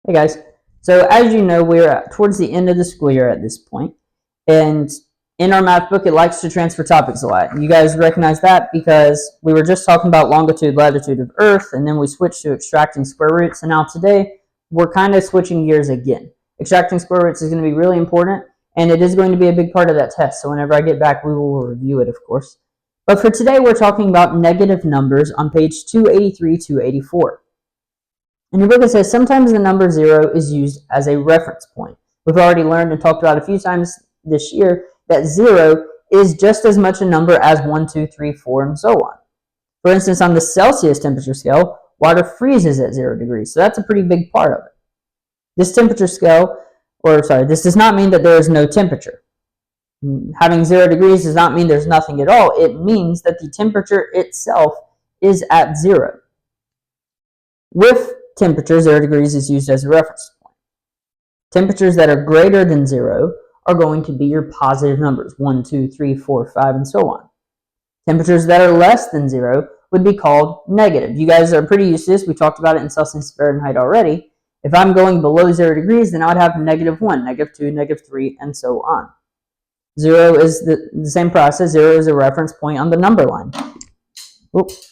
Hey guys, so as you know, we're towards the end of the school year at this point, and in our math book, it likes to transfer topics a lot. You guys recognize that because we were just talking about longitude, latitude of Earth, and then we switched to extracting square roots, and now today, we're kind of switching gears again. Extracting square roots is going to be really important, and it is going to be a big part of that test, so whenever I get back, we will review it, of course. But for today, we're talking about negative numbers on page 283, 284. In your book, it says sometimes the number 0 is used as a reference point. We've already learned and talked about a few times this year that 0 is just as much a number as 1, 2, 3, 4, and so on. For instance, on the Celsius temperature scale, water freezes at 0 degrees, so that's a pretty big part of it. This temperature scale, this does not mean that there is no temperature. Having 0 degrees does not mean there's nothing at all. It means that the temperature itself is at 0. With temperature, 0 degrees is used as a reference point. Temperatures that are greater than 0 are going to be your positive numbers, 1, 2, 3, 4, 5, and so on. Temperatures that are less than 0 would be called negative. You guys are pretty used to this. We talked about it in Celsius Fahrenheit already. If I'm going below 0 degrees, then I would have -1, -2, -3, and so on. 0 is the same process. 0 is a reference point on the number line. Oops.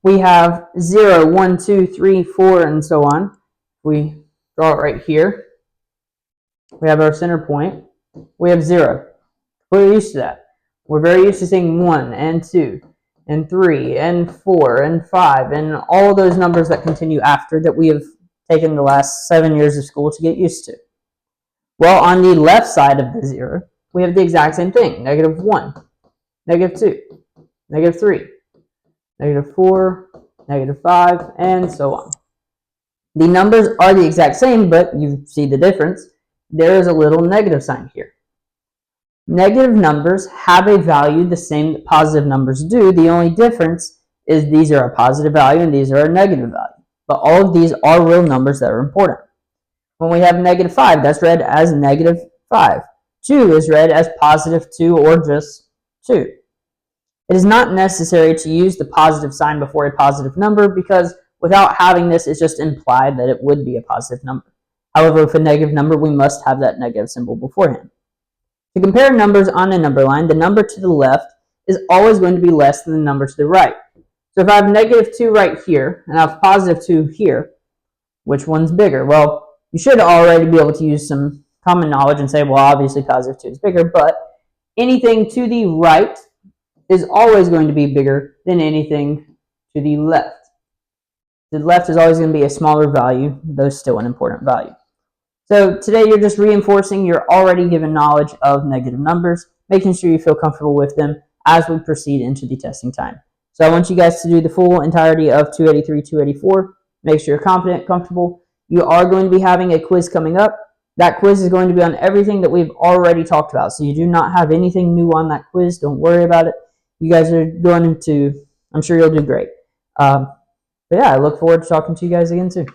We have 0, 1, 2, 3, 4, and so on. We draw it right here. We have our center point. We have 0. We're used to that. We're very used to saying 1 and 2 and 3 and 4 and 5 and all of those numbers that continue after that we have taken the last 7 years of school to get used to. Well, on the left side of the 0, we have the exact same thing. -1, -2, -3. -4, -5, and so on. The numbers are the exact same, but you see the difference. There is a little negative sign here. Negative numbers have a value the same that positive numbers do. The only difference is these are a positive value and these are a negative value. But all of these are real numbers that are important. When we have -5, that's read as -5. 2 is read as +2 or just 2. It is not necessary to use the positive sign before a positive number because without having this, it's just implied that it would be a positive number. However, with a negative number, we must have that negative symbol beforehand. To compare numbers on a number line, the number to the left is always going to be less than the number to the right. So if I have -2 right here and I have +2 here, which one's bigger? Well, you should already be able to use some common knowledge and say, well, obviously +2 is bigger, but anything to the right is always going to be bigger than anything to the left. The left is always going to be a smaller value, though still an important value. So today you're just reinforcing your already given knowledge of negative numbers, making sure you feel comfortable with them as we proceed into the testing time. So I want you guys to do the full entirety of 283, 284. Make sure you're confident, comfortable. You are going to be having a quiz coming up. That quiz is going to be on everything that we've already talked about. So you do not have anything new on that quiz. Don't worry about it. You guys are going to, I'm sure you'll do great. But yeah, I look forward to talking to you guys again soon.